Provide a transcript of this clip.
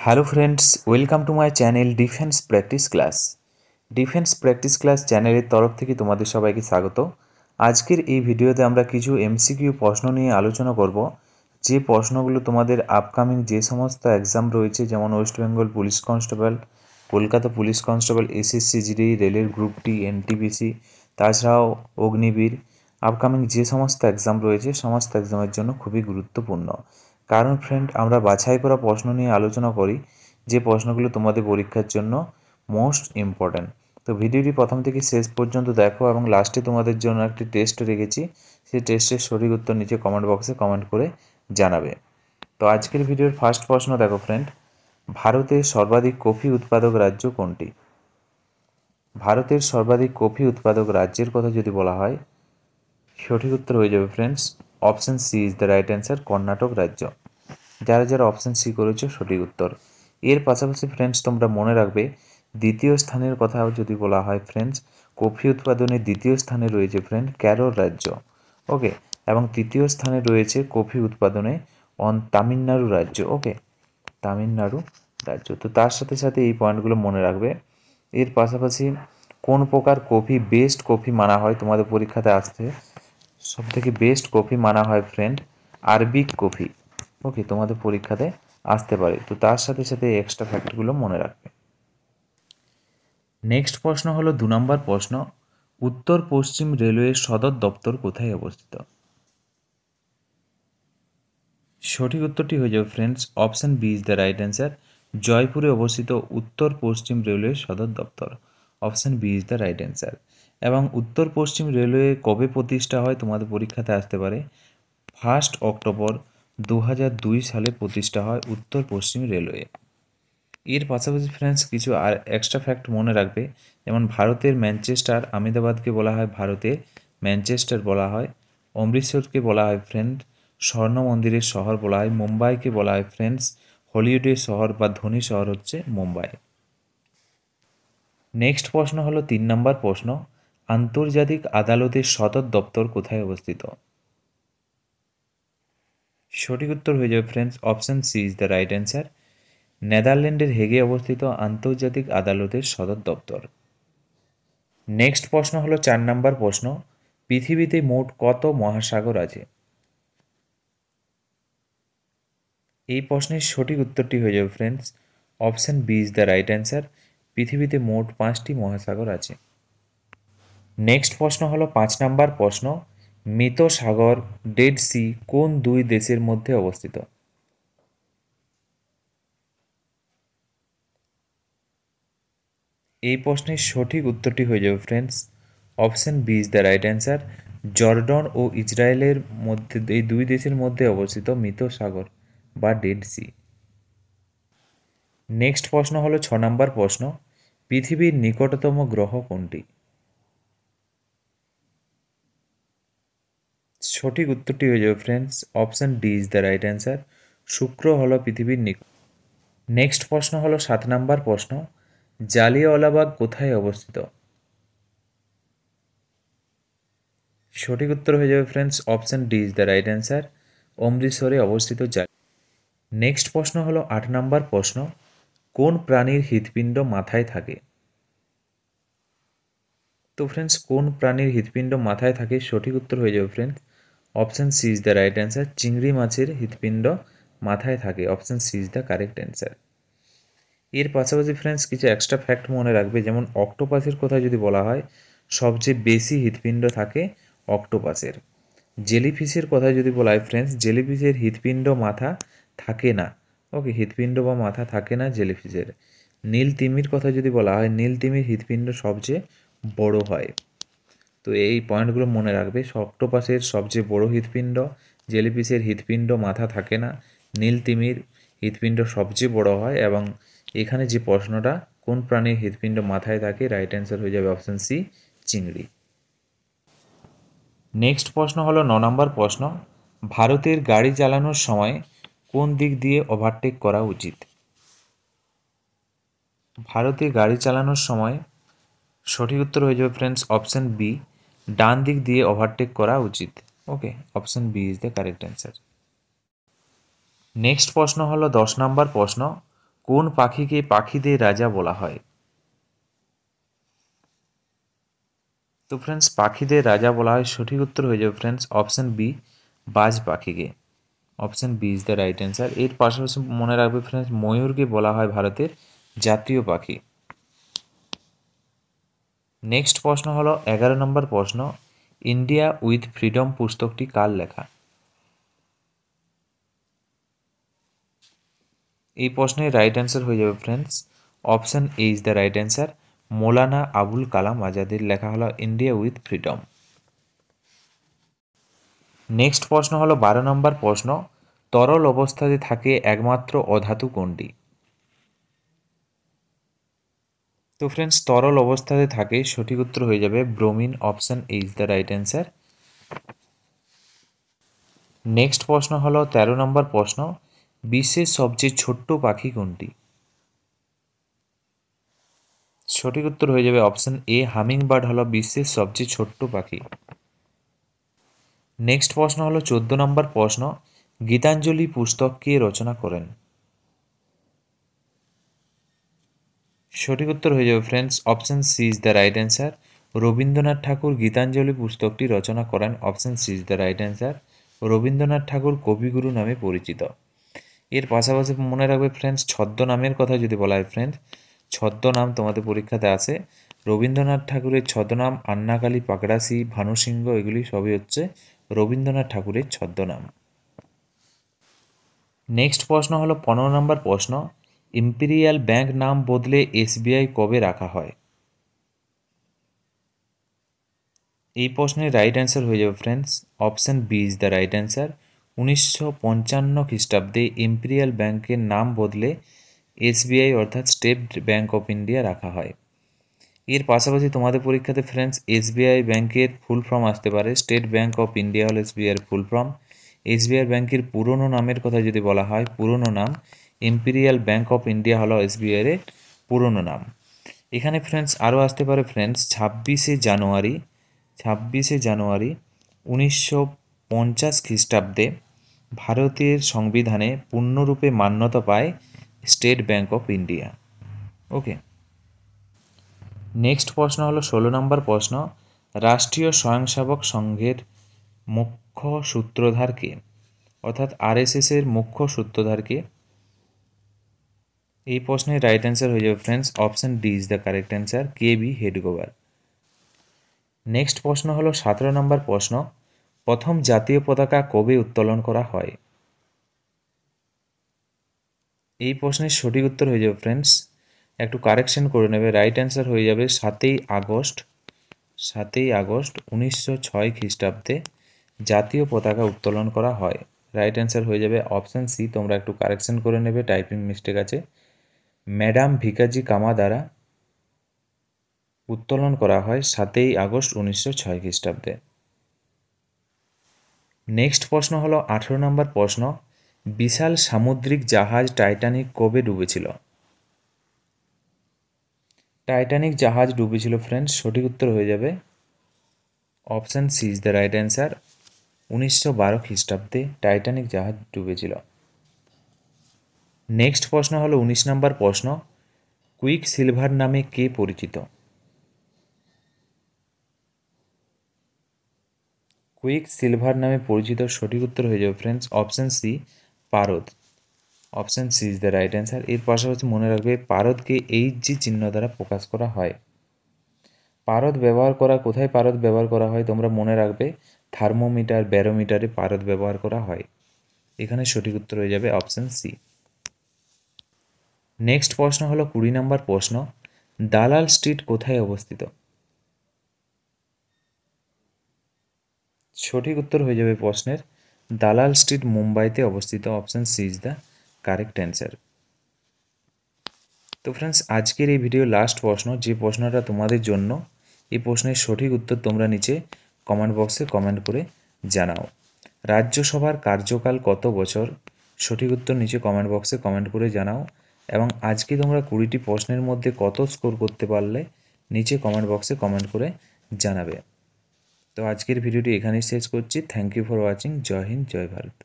Hello friends, welcome to my channel defence practice class. Defence practice class চ্যানেলের তরফ থেকে তোমাদের সবাইকে স্বাগত। আজকের এই ভিডিওতে আমরা কিছু এমসিকিউ প্রশ্ন নিয়ে আলোচনা করব, যে প্রশ্নগুলো তোমাদের আপকামিং যে সমস্ত এক্সাম রয়েছে, যেমন West Bengal police constable, Kolkata police constable, SSC GD, রেলের গ্রুপ ডি, এনটিপিসি, তাছাড়াও অগ্নিবীর, আপকামিং যে সমস্ত এক্সাম রয়েছে সমস্ত এক্সামের জন্য খুবই গুরুত্বপূর্ণ। কারণ ফ্রেন্ড, আমরা বাছাই করা প্রশ্ন নিয়ে আলোচনা করি যে প্রশ্নগুলো তোমাদের পরীক্ষার জন্য মোস্ট ইম্পর্ট্যান্ট। তো ভিডিওটি প্রথম থেকে শেষ পর্যন্ত দেখো এবং লাস্টে তোমাদের জন্য একটি টেস্ট রেখেছি, সেই টেস্টের সঠিক উত্তর নিচে কমেন্ট বক্সে কমেন্ট করে জানাবে। তো আজকের ভিডিওর ফার্স্ট প্রশ্ন দেখো ফ্রেন্ড, ভারতের সর্বাধিক কফি উৎপাদক রাজ্য কোনটি? ভারতের সর্বাধিক কফি উৎপাদক রাজ্যের কথা যদি বলা হয়, সঠিক উত্তর হয়ে যাবে friends option C is the right answer, Karnataka রাজ্য। যারা যারা অপশন সি করেছো সঠিক উত্তর। এর পাশাপাশি ফ্রেন্ডস তোমরা মনে রাখবে, দ্বিতীয় স্থানের কথা যদি বলা হয় ফ্রেন্ডস, কফি উৎপাদনে দ্বিতীয় স্থানে রয়েছে ফ্রেন্ড কেরল রাজ্য। ওকে, এবং তৃতীয় স্থানে রয়েছে কফি উৎপাদনে তামিলনাড়ু রাজ্য। ওকে, তামিলনাড়ু রাজ্য। তো তার সাথে সাথে এই পয়েন্টগুলো মনে রাখবে। এর পাশাপাশি কোন প্রকার কফি বেস্ট কফি মানা হয় তোমাদের পরীক্ষাতে আসতে? সবথেকে বেস্ট কফি মানা হয় ফ্রেন্ড আরবিক কফি। ওকে, তোমাদের পরীক্ষাতে আসতে পারে। তো তার সাথে সাথে এক্সট্রা ফ্যাক্টগুলো মনে রাখবে। নেক্সট প্রশ্ন হলো 2 নম্বর প্রশ্ন, উত্তর পশ্চিম রেলওয়ের সদর দপ্তর কোথায় অবস্থিত? সঠিক উত্তরটি হয়ে যাবে friends option B is the right answer, জয়পুরে অবস্থিত উত্তর পশ্চিম রেলওয়ের সদর দপ্তর। Option B is the right answer. এবং উত্তর পশ্চিম রেলওয়ে কবে প্রতিষ্ঠা হয় তোমাদের পরীক্ষাতে আসতে পারে? 1 অক্টোবর 2002 সালে প্রতিষ্ঠা হয় উত্তর পশ্চিম রেলওয়ে। এর পাশাপাশি ফ্রেন্ডস কিছু আর এক্সট্রা ফ্যাক্ট মনে রাখবে, যেমন ভারতের ম্যানচেস্টার, আহমেদাবাদকে বলা হয় ভারতের ম্যানচেস্টার বলা হয়, অমৃতসরকে বলা হয় ফ্রেন্ড স্বর্ণ মন্দিরের শহর বলা হয়, মুম্বাইকে বলা হয় ফ্রেন্ডস হলিউডের শহর বা ধনী শহর হচ্ছে মুম্বাই। নেক্সট প্রশ্ন হলো 3 নম্বর প্রশ্ন, আন্তর্জাতিক আদালতের সদর দপ্তর কোথায় অবস্থিত? সঠিক উত্তর হয়ে যাবে friends option C is the right answer, নেদারল্যান্ডের হেগে অবস্থিত আন্তর্জাতিক আদালতের সদর দপ্তর। নেক্সট প্রশ্ন হলো 4 নম্বর প্রশ্ন, পৃথিবীতে মোট কত মহাসাগর আছে? এই প্রশ্নের সঠিক উত্তরটি হয়ে যাবে friends option B is the right answer, পৃথিবীতে মোট 5টি মহাসাগর আছে। নেক্সট প্রশ্ন হলো 5 নম্বর প্রশ্ন, মৃত সাগর ডেড সি কোন দুই দেশের মধ্যে অবস্থিত? এই প্রশ্নের সঠিক উত্তরটি হয়ে যাবে friends option B is the right answer, Jordan ও ইসরায়েলের মধ্যে, এই দুই দেশের মধ্যে অবস্থিত মৃত সাগর বা ডেড সি। নেক্সট প্রশ্ন হলো 6 নম্বর প্রশ্ন, পৃথিবীর নিকটতম গ্রহ কোনটি? সঠিক উত্তরটি হয়ে যাবে friends option D is the right answer, শুক্র হলো পৃথিবীর নিকট। নেক্সট প্রশ্ন হলো 7 নম্বর প্রশ্ন, জালিয়াওয়ালাবাগ কোথায় অবস্থিত? সঠিক উত্তর হয়ে যাবে friends option D is the right answer, অমৃতসরে অবস্থিত নেক্সট প্রশ্ন হলো 8 নম্বর প্রশ্ন, কোন প্রাণীর হৃৎপিণ্ড মাথায় থাকে? তো ফ্রেন্ডস কোন প্রাণীর হৃৎপিণ্ড মাথায় থাকে? সঠিক উত্তর হয়ে যাবে friends option C is the right answer, চিংড়ি মাছের হৃৎপিণ্ড মাথায় থাকে। Option C is the correct answer. এর পাশাপাশি ফ্রেন্ডস কিছু এক্সট্রা ফ্যাক্ট মনে রাখবে, যেমন অক্টোপাসের কথা যদি বলা হয়, সবচেয়ে বেশি হৃৎপিণ্ড থাকে অক্টোপাসের। জেলিফিশের কথা যদি বলা হয় ফ্রেন্ডস, জেলিফিশের হৃৎপিণ্ড মাথা থাকে না। ওকে, হৃৎপিণ্ড বা মাথা থাকে না জেলিফিশের। নীল তিমির কথা যদি বলা হয়, নীল তিমির হৃৎপিণ্ড সবচেয়ে বড় হয়। তো এই পয়েন্টগুলো মনে রাখবে, অক্টোপাসের সবচেয়ে বড় হৃৎপিণ্ড, জেলিফিশের হৃৎপিণ্ড মাথা থাকে না, নীল তিমির হৃৎপিণ্ড সবচেয়ে বড় হয়। এবং এখানে যে প্রশ্নটা কোন প্রাণীর হৃৎপিণ্ড মাথায় থাকে, রাইট অ্যান্সার হয়ে যাবে অপশন সি, চিংড়ি। নেক্সট প্রশ্ন হলো 9 নম্বর প্রশ্ন, ভারতের গাড়ি চালানোর সময় কোন দিক দিয়ে ওভারটেক করা উচিত? ভারতে গাড়ি চালানোর সময় সঠিক উত্তর হয়ে যাবে ফ্রেন্ডস অপশন বি, ডান দিক দিয়ে ওভারটেক করা উচিত। Okay, option B is the correct answer. Next প্রশ্ন হলো 10 নম্বর প্রশ্ন, কোন পাখিকে পাখিদের রাজা বলা হয়? তো ফ্রেন্ডস পাখিদের রাজা বলা হয়, সঠিক উত্তর হয়ে যাবে ফ্রেন্ডস অপশন বি, বাজ পাখিকে। Option B is the right answer. এর পাশাপাশি মনে রাখবে ফ্রেন্ডস, ময়ূরকে বলা হয় ভারতের জাতীয় পাখি। নেক্সট প্রশ্ন হলো 11 নম্বর প্রশ্ন, ইন্ডিয়া উইথ ফ্রিডম পুস্তকটি কার লেখা? এই প্রশ্নের রাইট অ্যান্সার হয়ে যাবে friends option A is the right answer. মৌলানা আবুল কালাম আজাদের লেখা হলো ইন্ডিয়া উইথ ফ্রিডম। নেক্সট প্রশ্ন হলো 12 নম্বর প্রশ্ন, তরল অবস্থাতে থাকে একমাত্র অধাতু কোনটি? তো ফ্রেন্ডস তরল অবস্থাতে থাকে, সঠিক উত্তর হয়ে যাবে bromine. Option A is the right answer. Next প্রশ্ন হলো 13 নম্বর প্রশ্ন, বিশ্বের সবচেয়ে ছোট্ট পাখি কোনটি? সঠিক উত্তর হয়ে যাবে অপশন এ, হামিং বার্ড হলো বিশ্বের সবচেয়ে ছোট্ট পাখি। নেক্সট প্রশ্ন হলো 14 নম্বর প্রশ্ন, গীতাঞ্জলি পুস্তক কে রচনা করেন? সঠিক উত্তর হয়ে যাবে friends option C is the right answer. Rabindranath Thakur Gitanjali পুস্তকটি রচনা করেন। Option C is the right answer. Rabindranath Thakur কবিগুরু নামে পরিচিত। এর পাশাপাশি মনে রাখবে ফ্রেন্ডস, ছদ্মনামের কথা যদি বলা হয় ফ্রেন্ডস, ছদ্মনাম তোমাদের পরীক্ষাতে আছে। রবীন্দ্রনাথ ঠাকুরের ছদ্মনাম আন্নাকালী, পাকড়াসি, ভানুসিংহ, এগুলি সবই হচ্ছে রবীন্দ্রনাথ ঠাকুরের ছদ্মনাম। নেক্সট প্রশ্ন হলো 15 নম্বর প্রশ্ন, ইম্পেরিয়াল ব্যাংক নাম বদলে এসবিআই কবে রাখা হয়? এই প্রশ্নের রাইট অ্যান্সার হয়ে যাবে friends option B is the right answer. 1955 খ্রিস্টাব্দে ইম্পেরিয়াল ব্যাংকের নাম বদলে এসবিআই অর্থাৎ স্টেট ব্যাংক অফ ইন্ডিয়া রাখা হয়। এর পাশাপাশি তোমাদের পরীক্ষাতে ফ্রেন্ডস এসবিআই ব্যাংকের ফুল ফর্ম আসতে পারে। স্টেট ব্যাংক অফ ইন্ডিয়া হলো এসবিআই এর ফুল ফর্ম। এসবিআই ব্যাংকের পুরনো নামের কথা যদি বলা হয়, পুরনো নাম ইম্পেরিয়াল ব্যাংক অফ ইন্ডিয়া হলো এসবিআই এর পুরনো নাম। এখানে ফ্রেন্ডস আরও আসতে পারে ফ্রেন্ডস 26শে জানুয়ারি 1950 খ্রিস্টাব্দে ভারতের সংবিধানে পূর্ণরূপে মান্যতা পায় state bank of India. Okay, next প্রশ্ন হলো 16 নম্বর প্রশ্ন, রাষ্ট্রীয় স্বয়ংসেবক সংঘের মুখ্য সূত্রধার কে? অর্থাৎ আরএসএস এর মুখ্য সূত্রধার কে? এই প্রশ্নের রাইট অ্যান্সার হয়ে যাবে friends option D is the correct answer, K B Hedgewar. Next প্রশ্ন হলো 17 নম্বর প্রশ্ন, প্রথম জাতীয় পতাকা কবে উত্তোলন করা হয়? এই প্রশ্নের সঠিক উত্তর হয়ে যাবে ফ্রেন্ডস, একটু কারেকশন করে নেবে, রাইট অ্যান্সার হয়ে যাবে 7ই আগস্ট 1906 খ্রিস্টাব্দে জাতীয় পতাকা উত্তোলন করা হয়। রাইট অ্যান্সার হয়ে যাবে অপশান সি। তোমরা একটু কারেকশন করে নেবে, টাইপিং মিস্টেক আছে। ম্যাডাম ভিকাজি কামা দ্বারা উত্তোলন করা হয় 7ই আগস্ট 1906 খ্রিস্টাব্দে। নেক্সট প্রশ্ন হলো 18 নম্বর প্রশ্ন, বিশাল সামুদ্রিক জাহাজ টাইটানিক কবে ডুবেছিল? টাইটানিক জাহাজ ডুবেছিল ফ্রেন্ডস, সঠিক উত্তর হয়ে যাবে option C is the right answer. 1912 খ্রিস্টাব্দে টাইটানিক জাহাজ ডুবেছিল। নেক্সট প্রশ্ন হলো 19 নম্বর প্রশ্ন, কুইক সিলভার নামে কে পরিচিত? কুইক সিলভার নামে পরিচিত, সঠিক উত্তর হয়ে যাবে ফ্রেন্ডস অপশান সি, পারদ। Option C is the right answer. এর পাশাপাশি মনে রাখবে পারদকে এইচজি চিহ্ন দ্বারা প্রকাশ করা হয়। কোথায় পারদ ব্যবহার করা হয় তোমরা মনে রাখবে, থার্মোমিটার, ব্যারোমিটারে পারদ ব্যবহার করা হয়। এখানে সঠিক উত্তর হয়ে যাবে অপশান সি। নেক্সট প্রশ্ন হলো 20 নম্বর প্রশ্ন, দালাল স্ট্রিট কোথায় অবস্থিত? সঠিক উত্তর হয়ে যাবে প্রশ্নের দালাল স্ট্রিট মুম্বাইতে অবস্থিত। Option C is the correct answer. তো ফ্রেন্ডস আজকের এই ভিডিও লাস্ট প্রশ্ন, যে প্রশ্নটা তোমাদের জন্য, এই প্রশ্নের সঠিক উত্তর তোমরা নিচে কমেন্ট বক্সে কমেন্ট করে জানাও। রাজ্যসভার কার্যকাল কত বছর? সঠিক উত্তর নিচে কমেন্ট বক্সে কমেন্ট করে জানাও। এবং আজকে তোমরা 20টি প্রশ্নের মধ্যে কত স্কোর করতে পারলে নিচে কমেন্ট বক্সে কমেন্ট করে জানাবে। তো আজকের ভিডিওটি এখানেই শেষ করছি। Thank you for watching. Jai Hind, Jai Bharat.